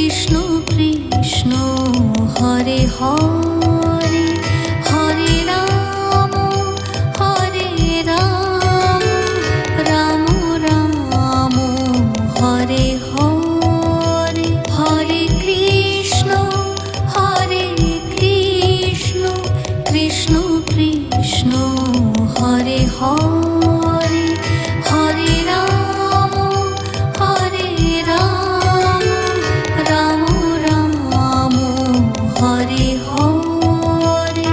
Krishna Krishna Hare Hare Hare Ram Ram Ram Hare Hare Hare Krishna Krishna Krishna Hare Hare Hare Ram Ram Ram Hare Hare.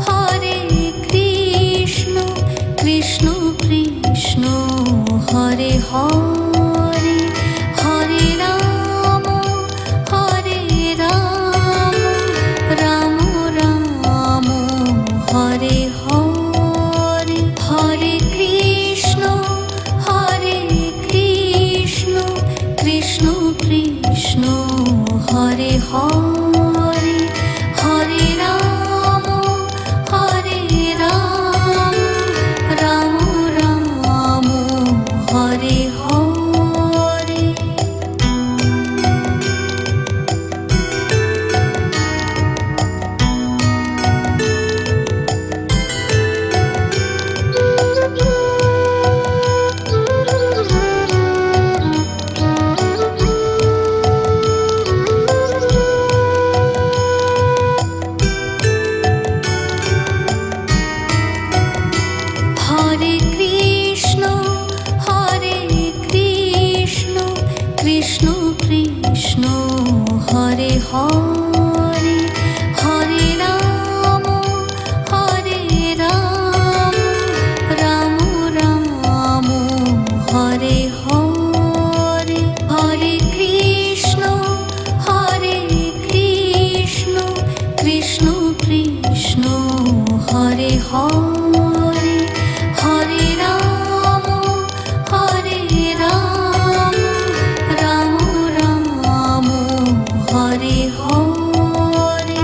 Hare Krishna Krishna Krishna Hare Hare Hare Ram Ram Ram Hare Hare Hare Krishna Krishna Krishna Hare Hare Hare Ram Ram Ram Hare Hare. Hare Krishna Krishna Krishna Hare Hare Hare Ram Ram Ram Hare Hare Hare Krishna Krishna Krishna Hare Hare Hare Ram Ram Ram Hare Hare.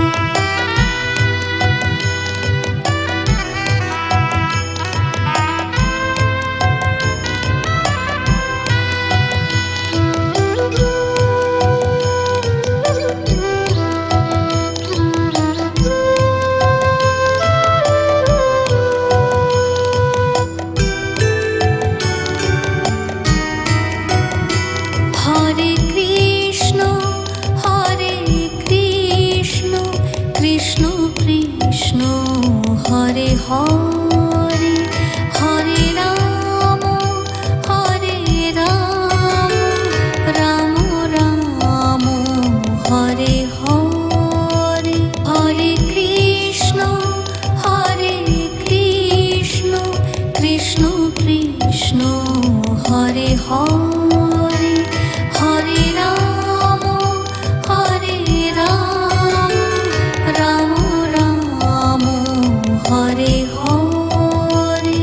Hare Krishna Krishna Krishna Hare Hare Hare Ram Ram Ram Hare Hare Hare Krishna Krishna Krishna Hare Hare Hare Ram Ram Ram Hare Hare.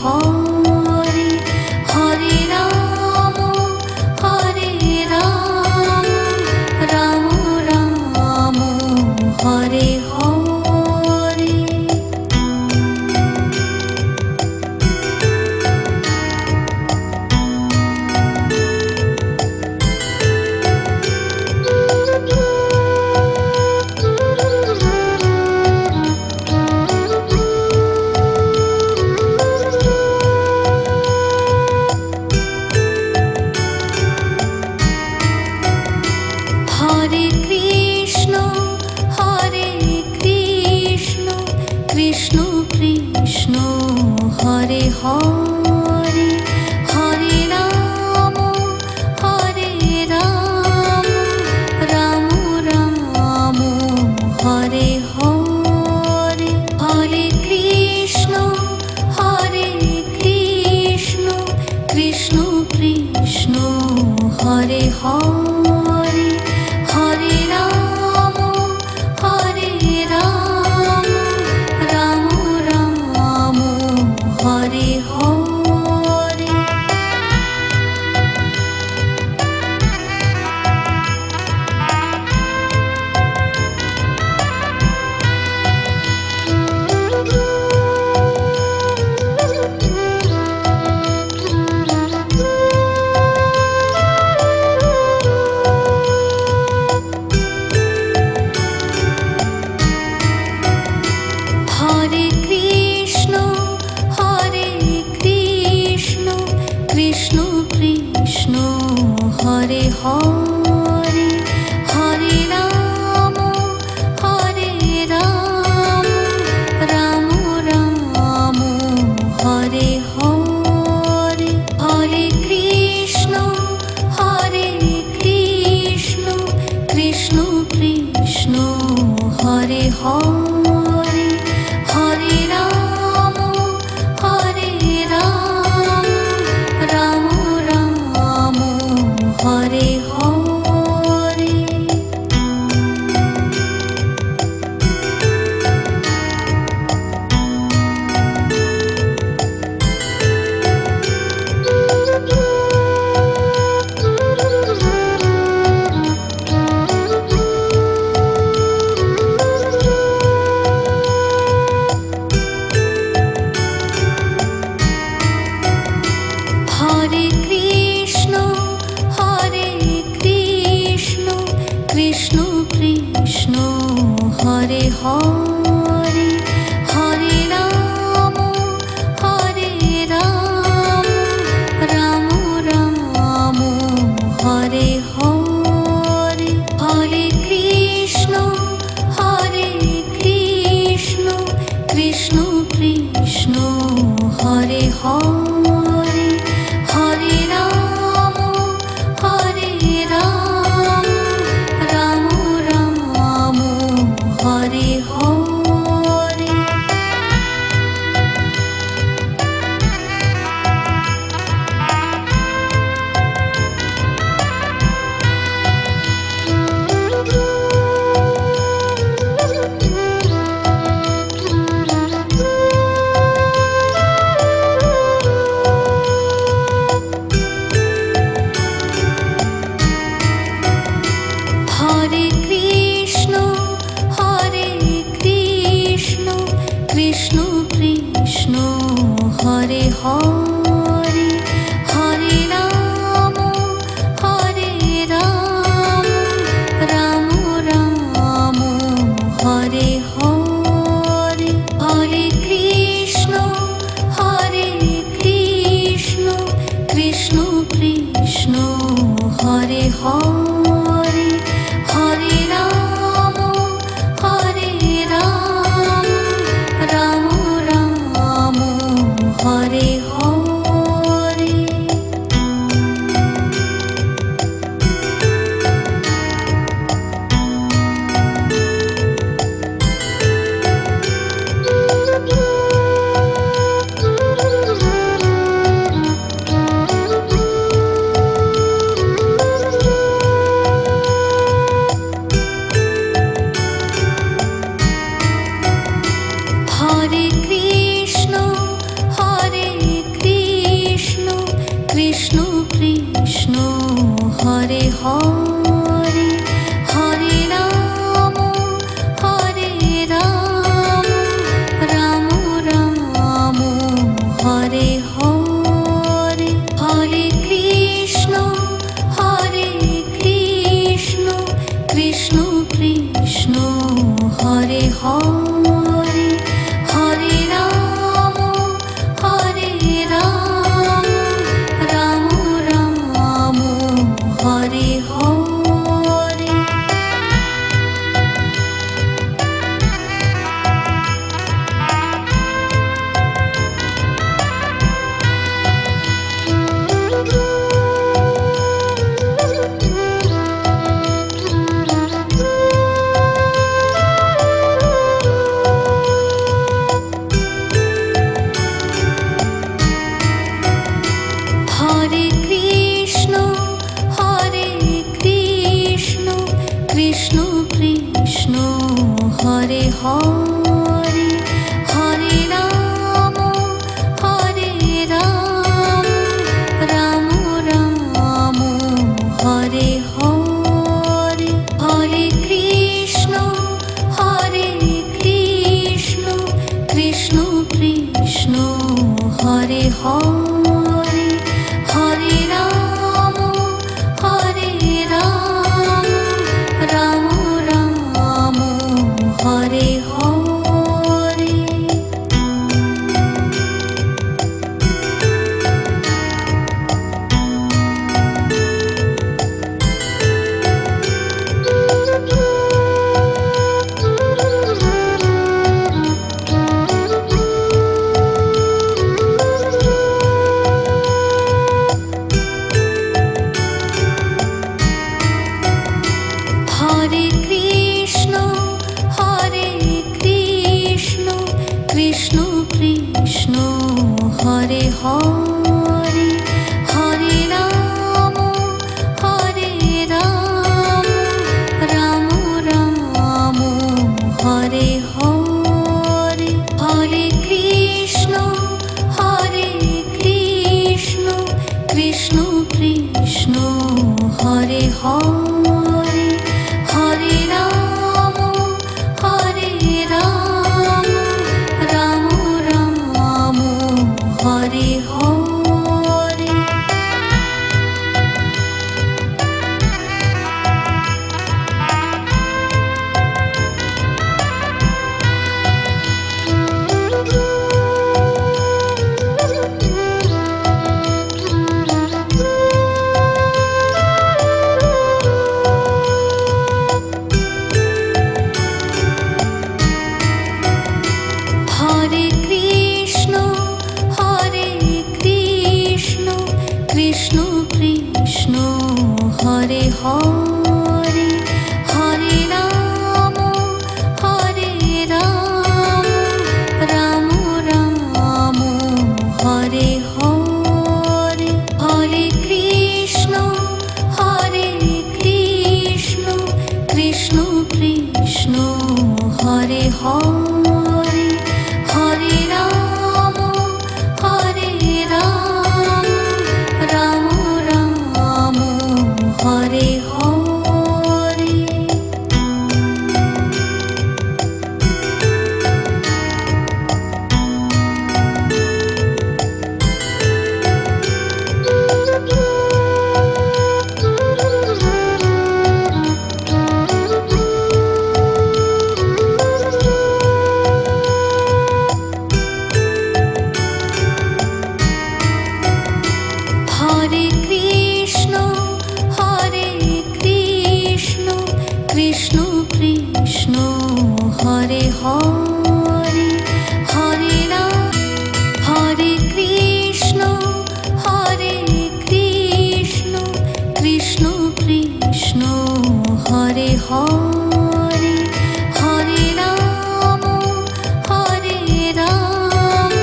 Hare Hare Ram Ram Ram Hare Hare. Hare Krishna Krishna Krishna Hare Hare Hare Ram Ram Ram Hare Hare. Hare Krishna Krishna Krishna Hare Hare Hare Ram Ram Ram Hare Hare. Hare Krishna Krishna Krishna Hare Hare Hare Ram Ram Ram Hare Hare. Hare Krishna Krishna Krishna Hare Hare Hare Ram Ram Ram Hare Hare. Hare Krishna Krishna Krishna Hare Hare Hare Ram Ram Ram Hare Hare. Hare Krishna Krishna Krishna Hare Hare Hare Ram Ram Ram Hare Hare. Hare Krishna Krishna Krishna Hare Hare Hare Ram Ram Ram Hare Hare. Hare Krishna Krishna Krishna Hare Hare Hare Ram Ram Ram Hare Hare. Hare Hare Hare Ram Ram Ram Hare Hare. Hare Krishna Krishna Krishna Hare Hare Hare Ram Ram Ram Hare Hare. Hare Krishna Krishna Krishna Hare Hare Hare Ram Ram Ram Hare Hare. Hare Krishna Krishna Krishna Hare Hare Hare Ram Ram Ram Hare Hare. Hare Krishna Krishna Krishna Hare Hare Hare Ram Ram Ram Hare Hare. Hare Krishna Krishna Krishna Hare Hare Hare Ram. Hare Krishna Krishna Krishna Hare Hare Hare Ram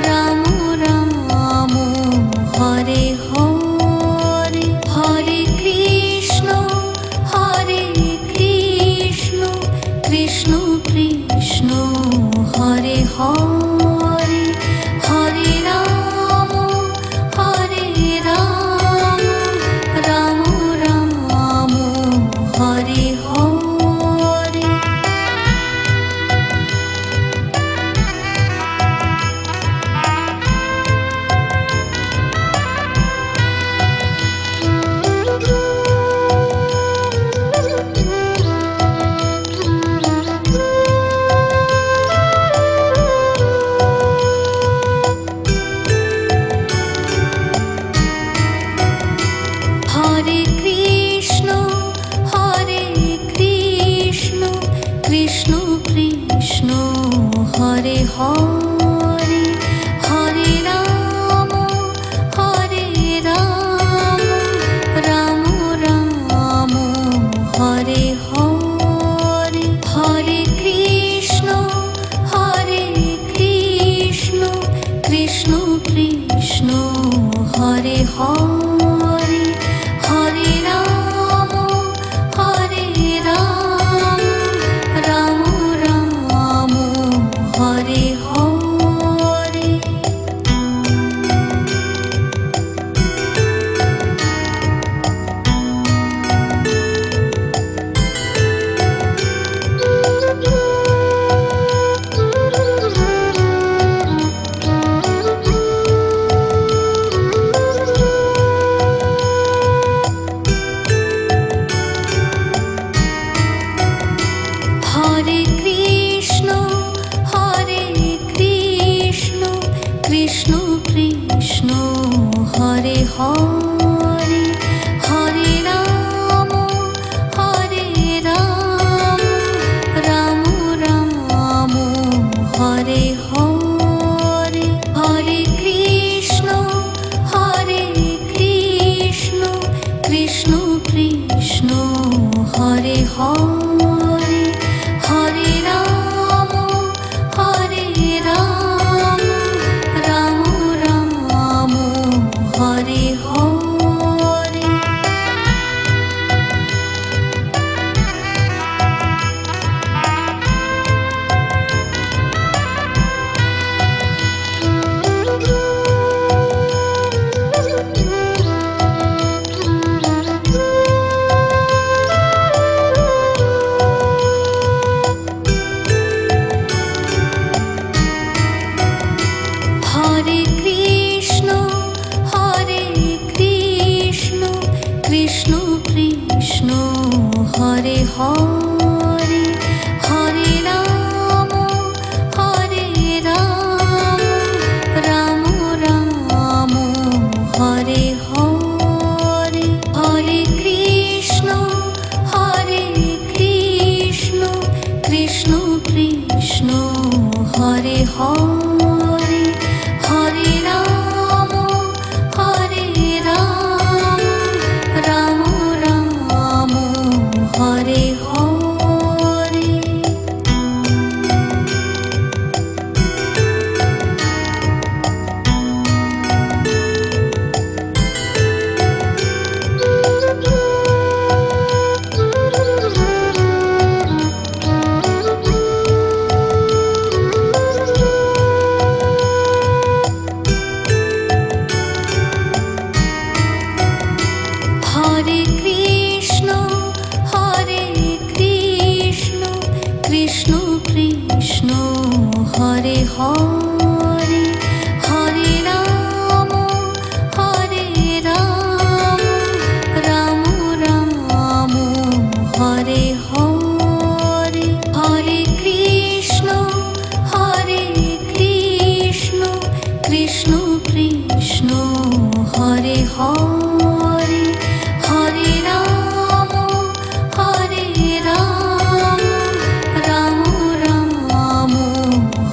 Ram Ram Hare Hare. Hare Krishna Krishna Krishna Hare Hare Hare Ram Ram Ram Hare Hare. Hare Krishna Krishna Krishna Hare Hare Hare Ram Ram Ram Hare Hare. Hare Krishna Krishna Krishna Hare Hare Hare Ram Ram Ram Hare Hare. Hare Hare Ram Ram Ram Hare Hare Hare Krishna Krishna Krishna Hare Hare Hare Ram Ram Ram Hare Hare Hare Krishna Krishna Krishna Hare Hare Hare Ram Ram Ram Hare Hare Hare Krishna Krishna Krishna Hare Hare Hare Ram Ram Ram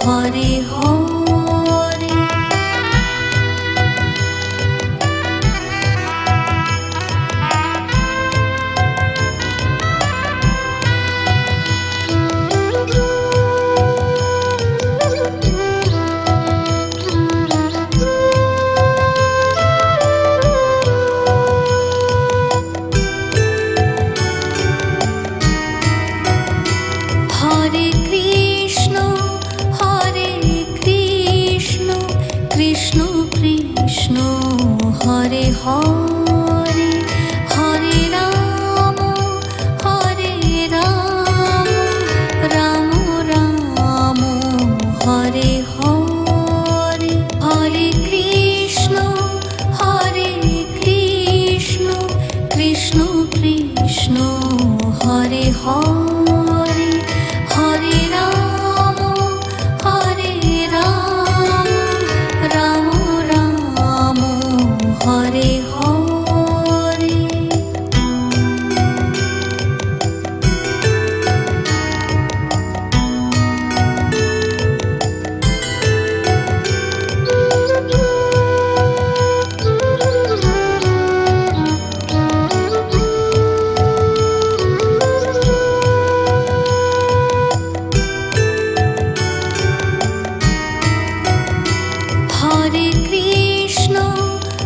Hare Hare Hare Krishna Krishna Krishna Hare Hare Hare Ram Ram Ram Hare Hare Hare Krishna Krishna Krishna Hare Hare Hare Ram Ram Ram Hare Hare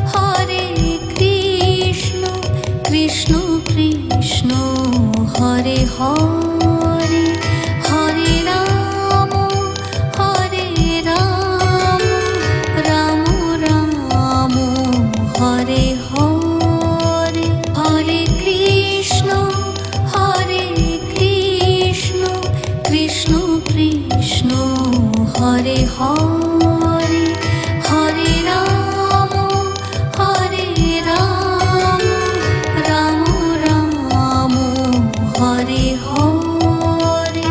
Hare Krishna Krishna Krishna Hare Hare Hare Ram Ram Ram Hare Hare Hare Krishna Krishna Krishna Hare Hare Hare Ram Ram Ram Hare Hare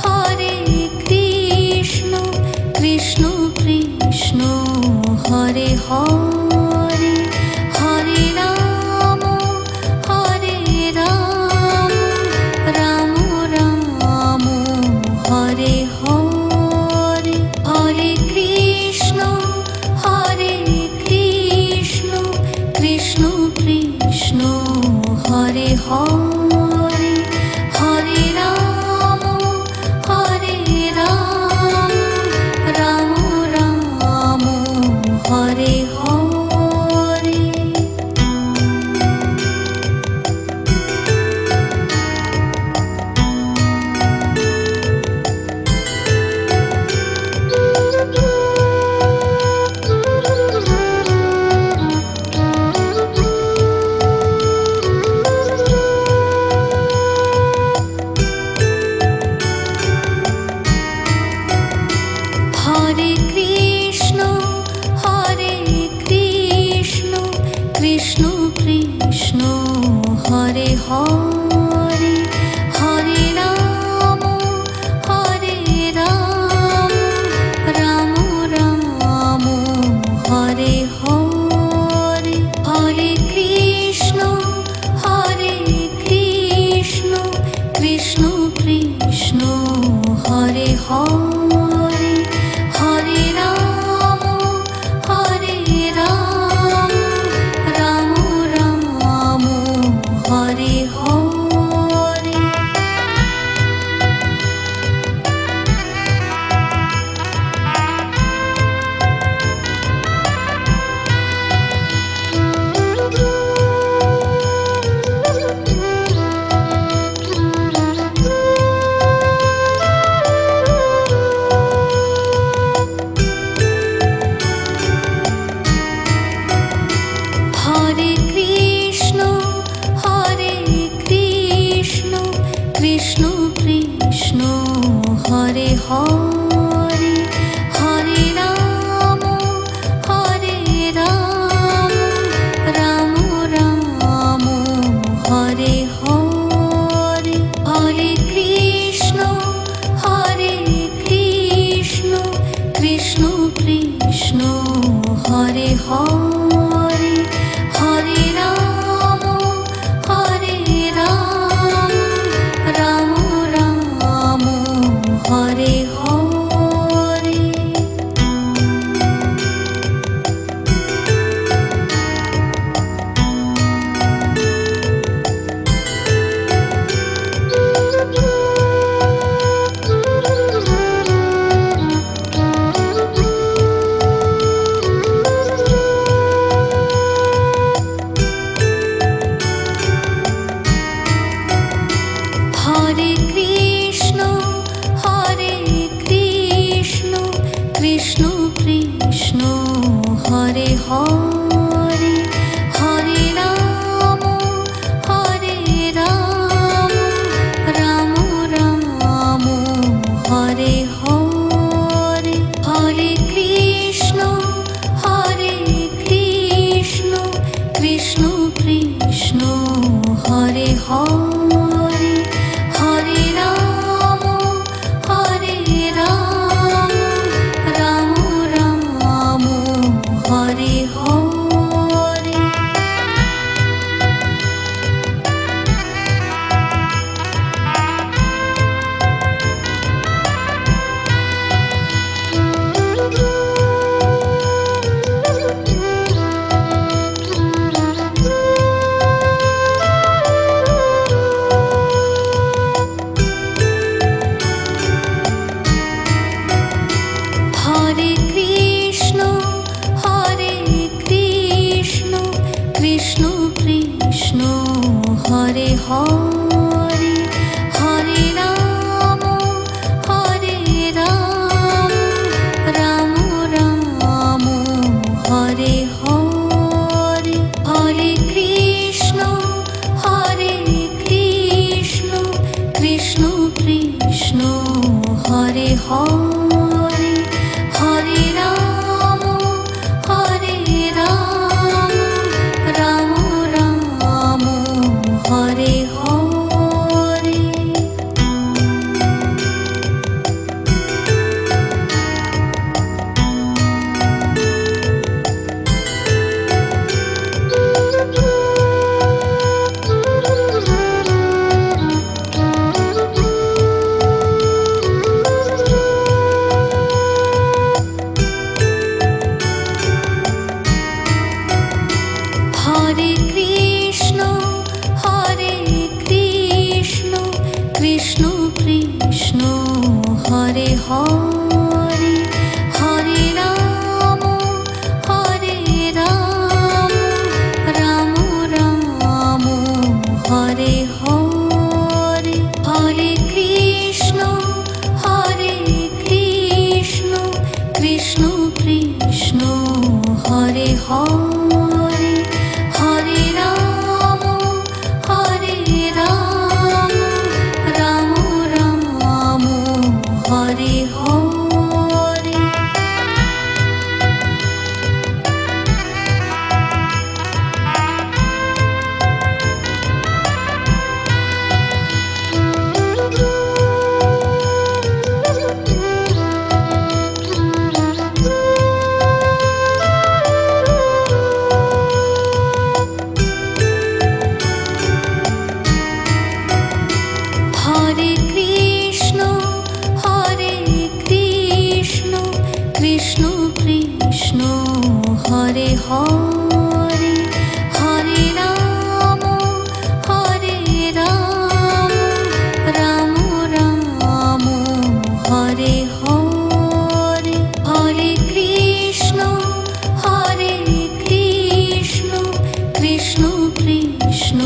Hare Krishna Krishna Krishna Hare Hare Hare Ram Ram Ram Hare Hare Hare Krishna Krishna Krishna Hare Hare Hare Ram Ram Ram Hare Hare Hare Hare Hare Ram Ram Ram Hare Hare. Hare Krishna Krishna Krishna Hare Hare Hare Ram Ram Ram Hare Hare. Hare Krishna Krishna Krishna Hare Hare Hare Ram Ram Ram Hare Hare. Hare Krishna Krishna Krishna Hare Hare Hare Ram Ram Ram Hare Hare. Hare Krishna Krishna Krishna Hare Hare Hare Ram Ram Ram Hare Hare. Hare Krishna Krishna Krishna Hare Hare Hare Ram Ram Ram Hare Hare. Hare Krishna Krishna Krishna Hare Hare Hare Ram Ram Ram Hare Hare. Hare Krishna Krishna Krishna Hare Hare Hare Ram Ram Ram Hare Hare. Hare Krishna Krishna Krishna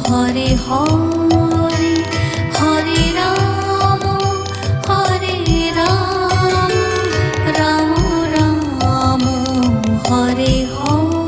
Hare Hare Hare Ram Ram Ram Hare Hare.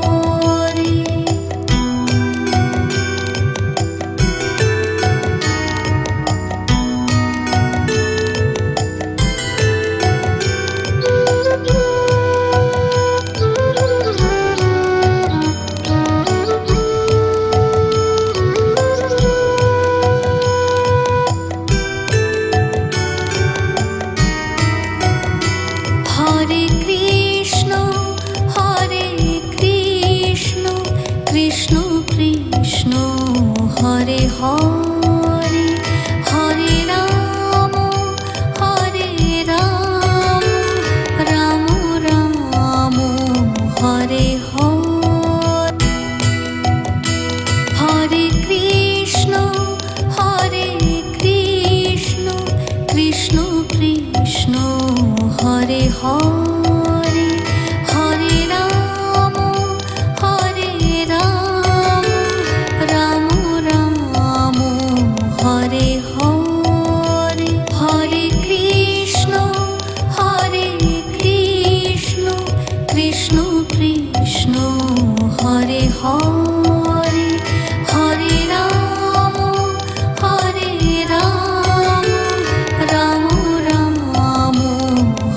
Krishna Hare Hare Hare Ram Ram Ram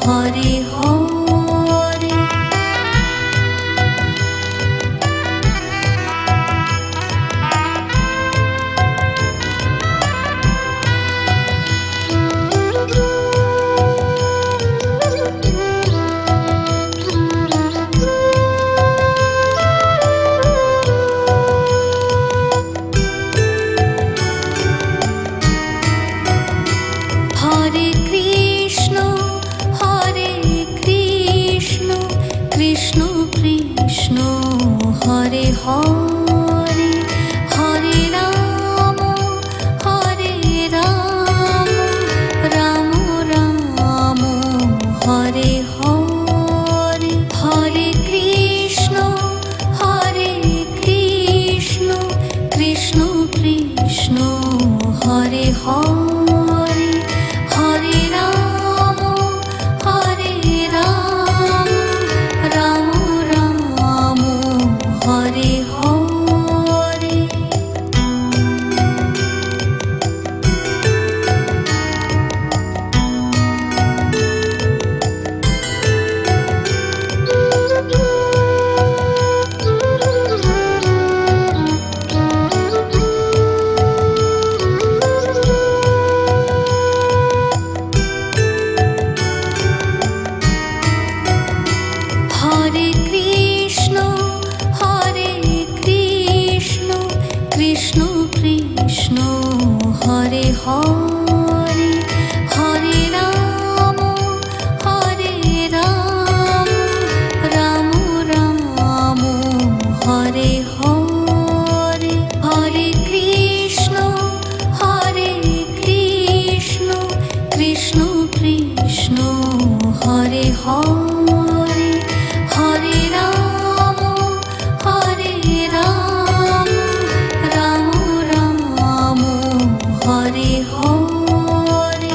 Hare Hare. Hare Krishna Krishna Krishna Hare Hare Hare Ram Ram Ram Hare Hare. Hare Krishna Krishna Krishna Hare Hare Hare Ram Ram Ram Hare Hare. Hare Krishna Krishna Krishna Hare Hare Hare Ram Ram Ram Hare Hare. Hare Krishna Krishna Krishna Hare Hare Hare Ram Ram Ram Hare Hare.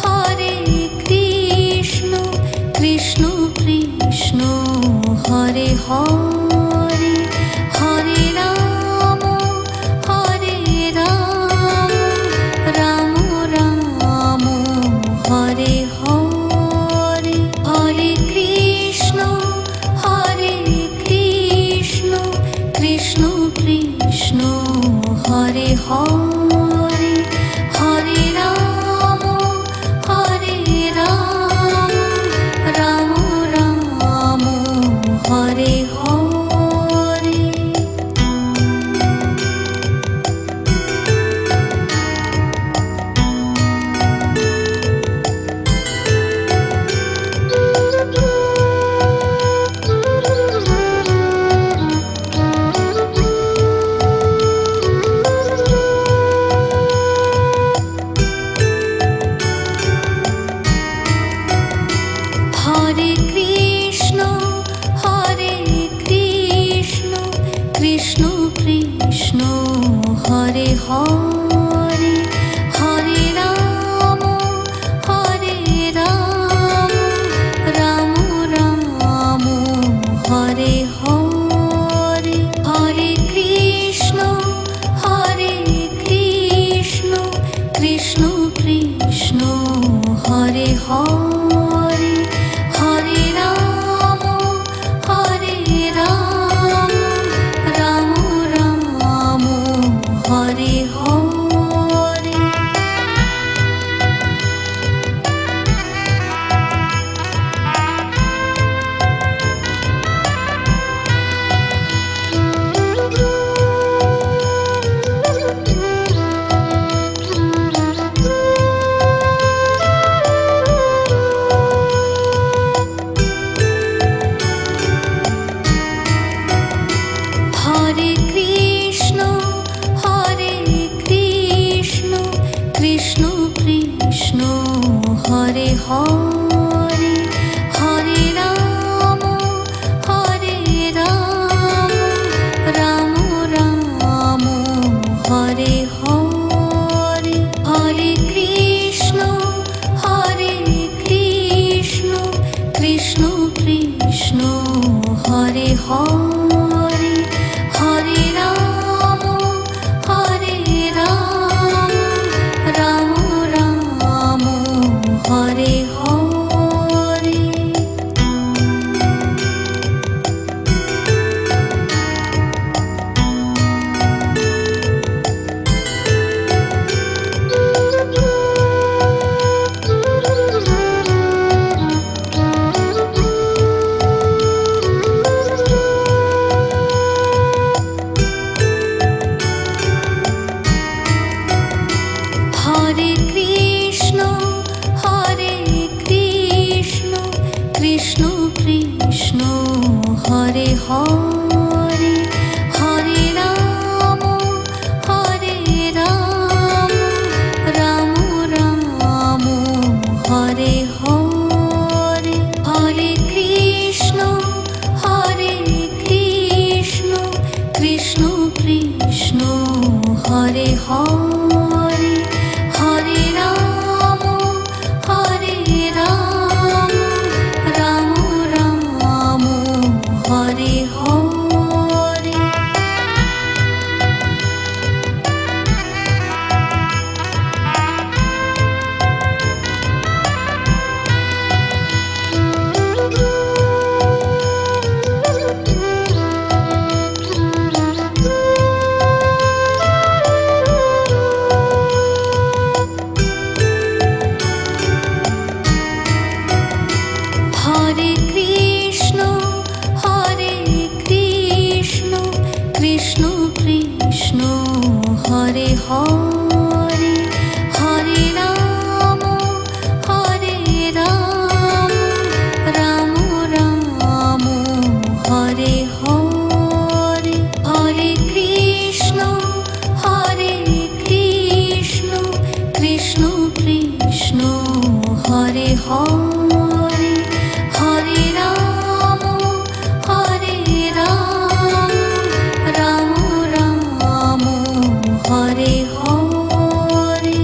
Hare Krishna Krishna Krishna Hare Hare Hare Ram Ram Ram Hare Hare. Hare Krishna Krishna Krishna Hare Hare Hare Ram Ram Ram Hare Hare. Hare Krishna Krishna Krishna Hare Hare Hare Ram Ram Ram Hare Hare. Hare Krishna Krishna Krishna Hare Hare Hare Ram Ram Ram Hare Hare. Hare Hare Ram Ram Ram Hare Hare Hare Krishna Krishna Krishna Hare Hare Hare Ram Ram Ram Hare Hare Hare Krishna Krishna Krishna Hare Hare Hare Ram Ram Ram Hare Hare Hare Krishna Krishna Krishna Hare Hare Hare Ram Ram Ram Hare Hare Hare Krishna Krishna Krishna Hare Hare Hare Ram Ram Ram Hare Hare Hare Krishna Krishna Krishna Hare Hare Hare Ram Ram Ram Hare Hare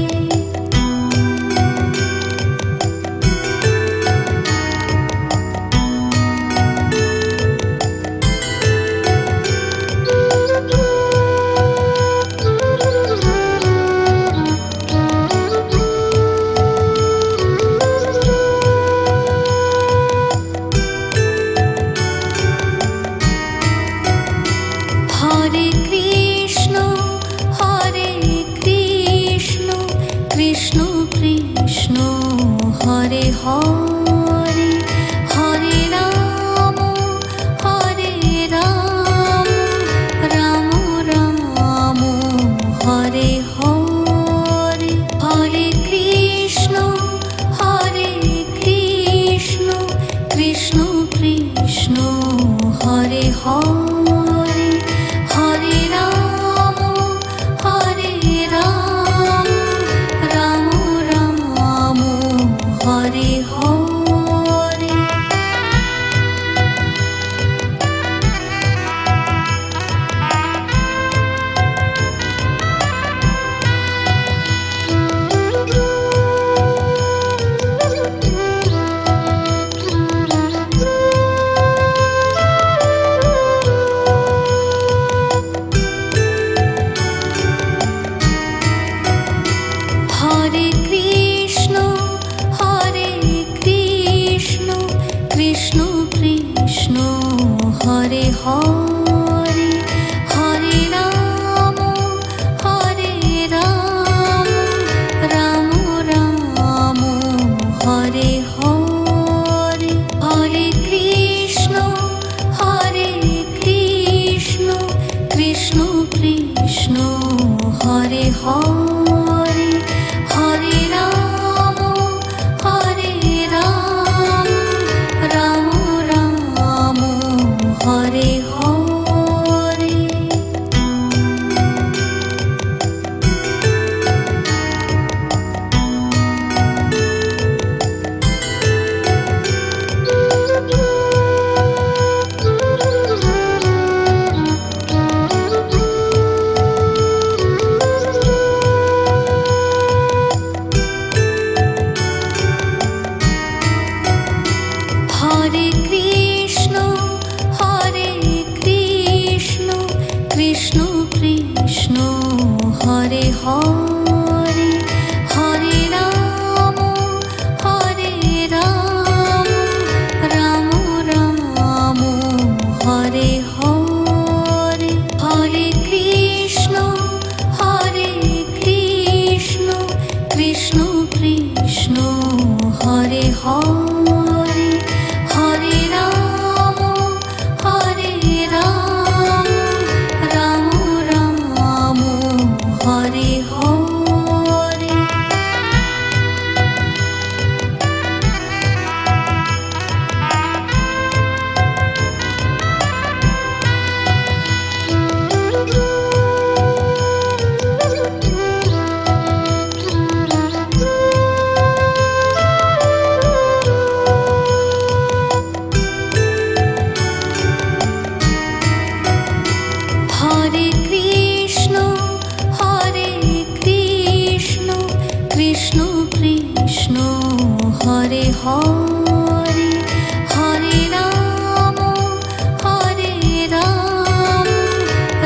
Hare Krishna Krishna Krishna Hare Hare Hare Ram Ram Ram Hare Hare Hare Krishna Krishna Krishna Hare Hare Hare Ram Ram Ram Hare Hare Hare Krishna Krishna Krishna Hare Hare Hare Ram Ram Ram Hare Hare Hare Krishna Krishna Krishna Hare Hare Hare Ram Ram Ram Hare Hare Krishna Krishna Hare Hare Hare Ram Ram Ram Hare Hare Hare Krishna Krishna Krishna Hare Hare Hare Ram Ram Ram Hare Hare Hare Krishna Krishna Krishna Hare Hare Hare Ram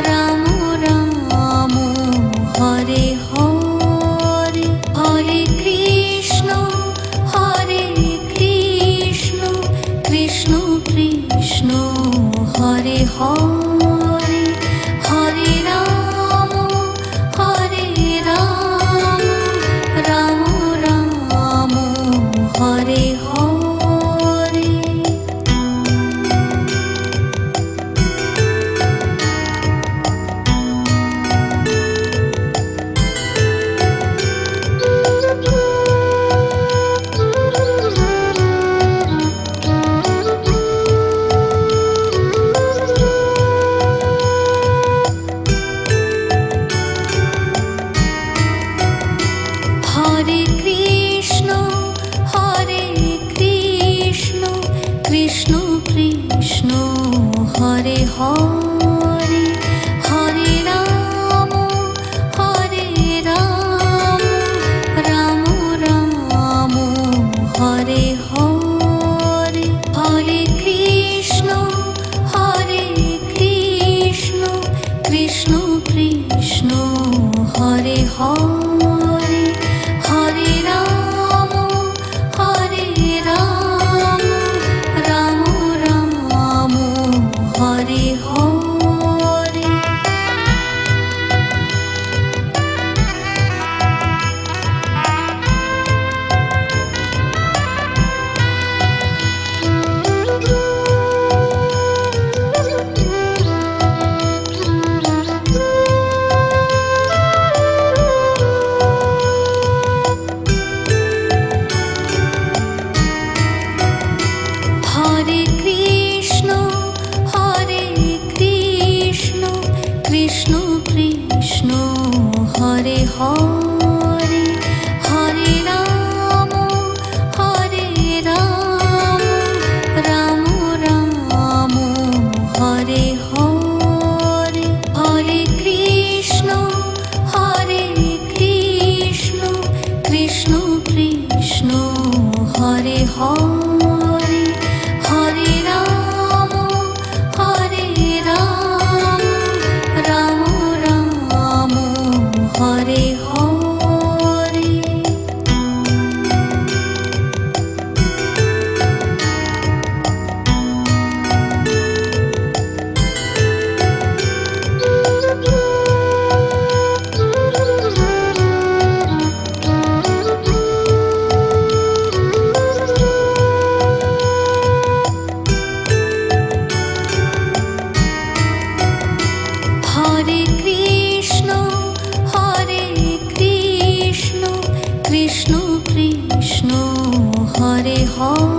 Ram Ram Hare Hare Hare Krishna Krishna Krishna Hare Hare Hare Ram Ram Ram Hare Hare Hare Krishna Krishna Krishna Hare Hare Hare Ram Ram Ram Hare Hare Hare Krishna Krishna Krishna Hare Hare Hare Ram Ram Ram Hare Hare Hare Krishna Krishna Krishna Hare Hare Hare Ram Ram Ram Hare Hare Hare Krishna Krishna Krishna Hare Hare Hare Ram Ram Ram Hare Hare Hare Krishna Krishna Krishna Hare Hare